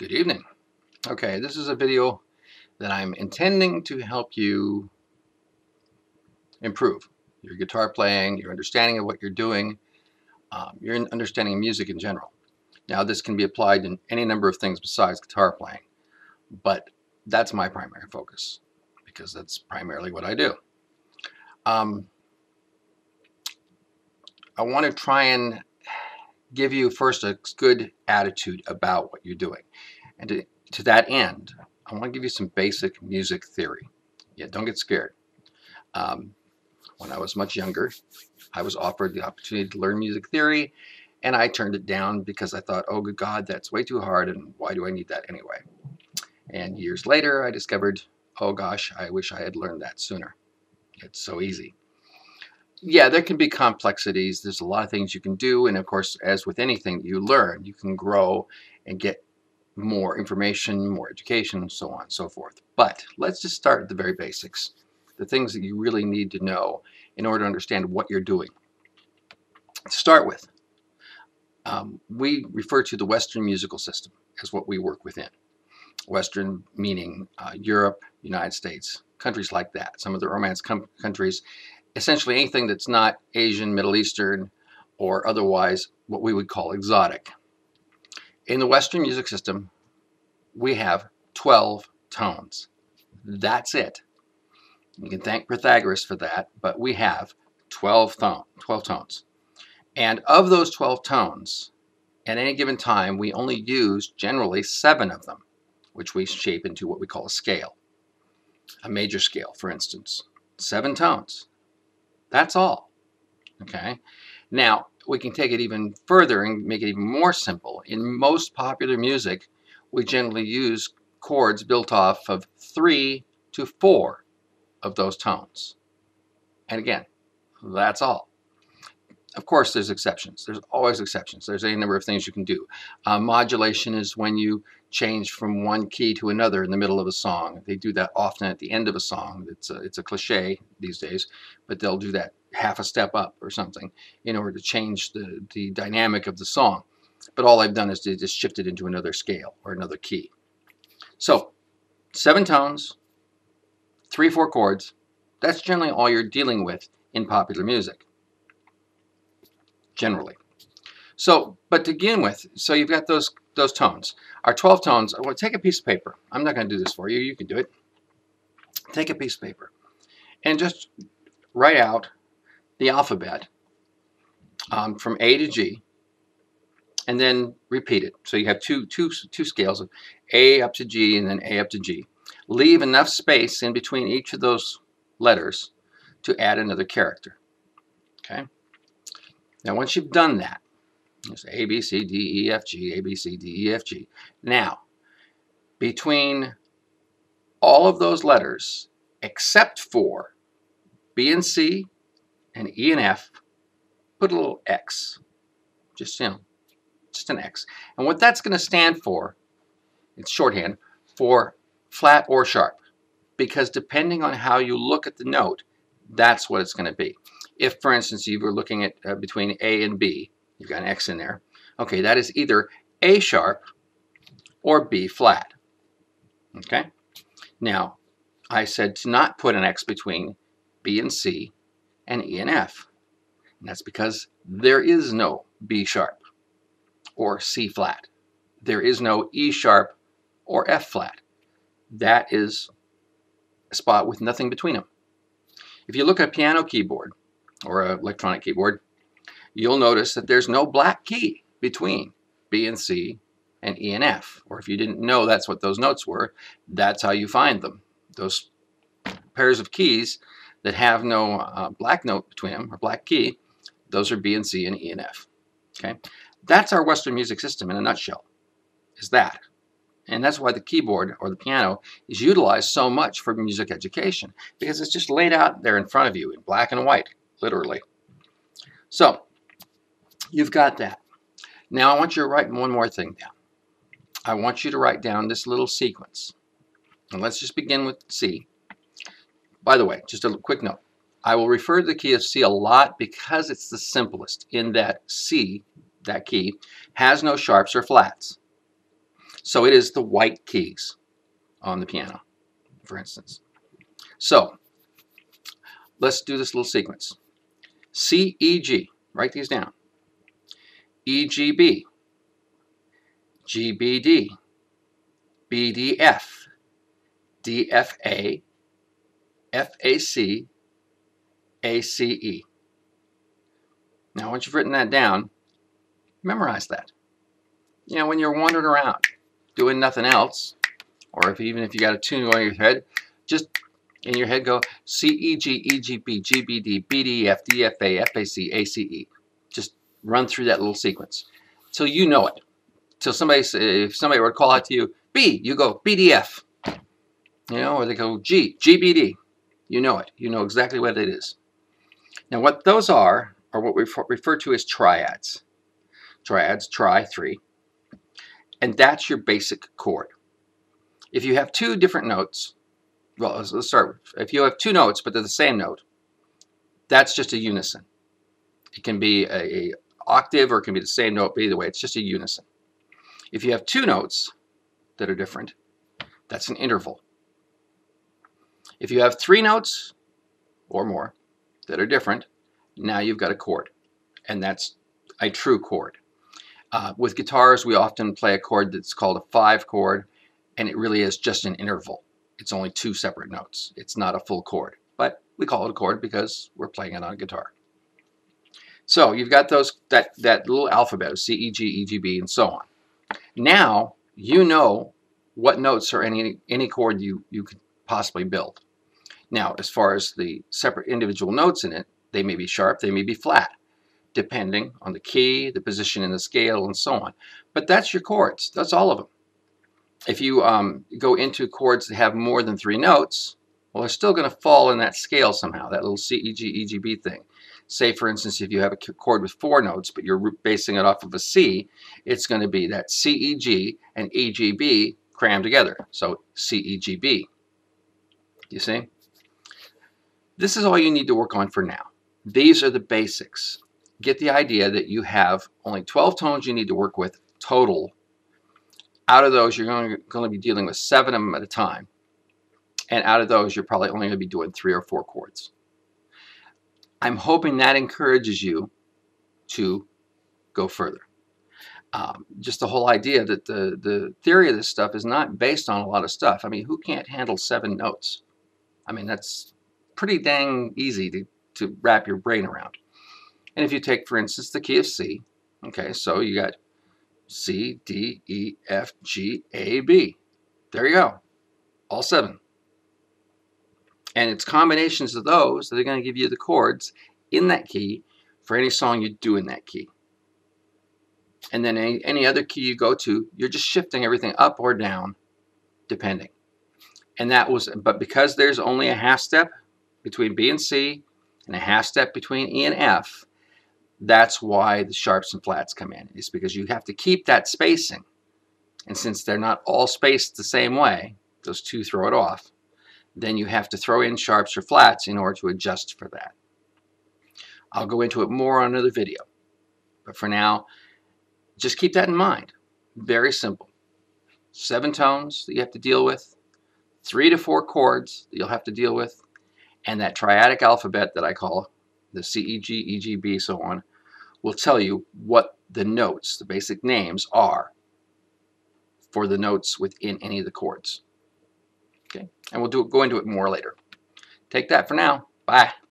Good evening. Okay, this is a video that I'm intending to help you improve your guitar playing, your understanding of what you're doing, your understanding of music in general. Now, this can be applied in any number of things besides guitar playing, but that's my primary focus because that's primarily what I do. I want to try and give you first a good attitude about what you're doing. And to that end, I want to give you some basic music theory. Yeah, don't get scared. When I was much younger, I was offered the opportunity to learn music theory, and I turned it down because I thought, oh, good God, that's way too hard, and why do I need that anyway? And years later, I discovered, oh gosh, I wish I had learned that sooner. It's so easy. Yeah, there can be complexities. There's a lot of things you can do, and of course, as with anything you learn, you can grow and get more information, more education, and so on and so forth. But let's just start at the very basics, the things that you really need to know in order to understand what you're doing. To start with, we refer to the Western musical system as what we work within. Western meaning Europe, United States, countries like that. Some of the Romance countries, essentially anything that's not Asian, Middle Eastern, or otherwise what we would call exotic. In the Western music system, we have 12 tones. That's it. You can thank Pythagoras for that, but we have 12 tones. And of those 12 tones, at any given time, we only use generally 7 of them, which we shape into what we call a scale. A major scale, for instance. 7 tones. That's all. Okay? Now, we can take it even further and make it even more simple. In most popular music, we generally use chords built off of 3 to 4 of those tones. And again, that's all. Of course, there's exceptions. There's always exceptions. There's any number of things you can do. Modulation is when you change from one key to another in the middle of a song. They do that often at the end of a song. It's a cliche these days, but they'll do that half a step up or something in order to change the dynamic of the song. But all I've done is to just shift it into another scale or another key. So 7 tones, 3, 4 chords. That's generally all you're dealing with in popular music. Generally. So, but to begin with, so you've got those tones. Our 12 tones, well, take a piece of paper. I'm not going to do this for you. You can do it. Take a piece of paper and just write out the alphabet from A to G, and then repeat it. So you have two scales of A up to G and then A up to G. Leave enough space in between each of those letters to add another character. Okay? Now, once you've done that, there's A, B, C, D, E, F, G, A, B, C, D, E, F, G. Now, between all of those letters, except for B and C and E and F, put a little X. Just an X. And what that's going to stand for, it's shorthand, for flat or sharp. Because depending on how you look at the note, that's what it's going to be. If, for instance, you were looking at between A and B, you've got an X in there. Okay, that is either A sharp or B flat. Okay? Now, I said to not put an X between B and C and E and F. And that's because there is no B sharp or C flat. There is no E sharp or F flat. That is a spot with nothing between them. If you look at a piano keyboard or an electronic keyboard, you'll notice that there's no black key between B and C and E and F. Or if you didn't know that's what those notes were, that's how you find them. Those pairs of keys that have no black note between them, or black key, those are B and C and E and F. Okay? That's our Western music system in a nutshell, is that. And that's why the keyboard or the piano is utilized so much for music education, because it's just laid out there in front of you in black and white, literally. So, you've got that. Now I want you to write one more thing down. I want you to write down this little sequence. And let's just begin with C. By the way, just a quick note. I will refer to the key of C a lot because it's the simplest in that C, that key, has no sharps or flats. So it is the white keys on the piano, for instance. So let's do this little sequence. C, E, G. Write these down. E, G, B. G, B, D. B, D, F. D, F, A. F, A, C. A, C, E. Now, once you've written that down, memorize that. You know, when you're wandering around doing nothing else, or even if you got a tune going in your head, just in your head go C, E, G, E, G, B, G, B, D, B, D, F, D, F, A, F, A, C, A, C, E. Just run through that little sequence till you know it. Till somebody, if somebody were to call out to you, B, you go B, D, F. You know, or they go G, G, B, D. You know it. You know exactly what it is. Now, what those are what we refer to as triads. Triads, tri, 3. And that's your basic chord. If you have two different notes, well, let's start with, if you have two notes, but they're the same note, that's just a unison. It can be a octave or it can be the same note, but either way, it's just a unison. If you have two notes that are different, that's an interval. If you have three notes or more that are different, now you've got a chord, and that's a true chord. With guitars, we often play a chord that's called a 5 chord, and it really is just an interval. It's only two separate notes. It's not a full chord, but we call it a chord because we're playing it on a guitar. So you've got that little alphabet of C, E, G, E, G, B, and so on. Now you know what notes are any chord you could possibly build. Now, as far as the separate individual notes in it, they may be sharp, they may be flat, depending on the key, the position in the scale, and so on. But that's your chords. That's all of them. If you go into chords that have more than 3 notes, well, they're still going to fall in that scale somehow, that little C, E, G, E, G, B thing. Say, for instance, if you have a chord with 4 notes, but you're basing it off of a C, it's going to be that C, E, G, and E, G, B crammed together. So C, E, G, B. You see? This is all you need to work on for now. These are the basics. Get the idea that you have only 12 tones you need to work with total. Out of those, you're going to be dealing with 7 of them at a time. And out of those, you're probably only going to be doing 3 or 4 chords. I'm hoping that encourages you to go further. Just the whole idea that the theory of this stuff is not based on a lot of stuff. I mean, who can't handle 7 notes? I mean, that's pretty dang easy to wrap your brain around. And if you take, for instance, the key of C, okay, so you got C, D, E, F, G, A, B. There you go. All 7. And it's combinations of those that are going to give you the chords in that key for any song you do in that key. And then any other key you go to, you're just shifting everything up or down, depending. And but because there's only a half step between B and C, and a half step between E and F, that's why the sharps and flats come in. It's because you have to keep that spacing. And since they're not all spaced the same way, those two throw it off, then you have to throw in sharps or flats in order to adjust for that. I'll go into it more on another video. But for now, just keep that in mind. Very simple. 7 tones that you have to deal with, 3 to 4 chords that you'll have to deal with, and that triadic alphabet that I call the C, E, G, E, G, B, so on, will tell you what the notes, the basic names, are for the notes within any of the chords. Okay, and we'll go into it more later. Take that for now. Bye.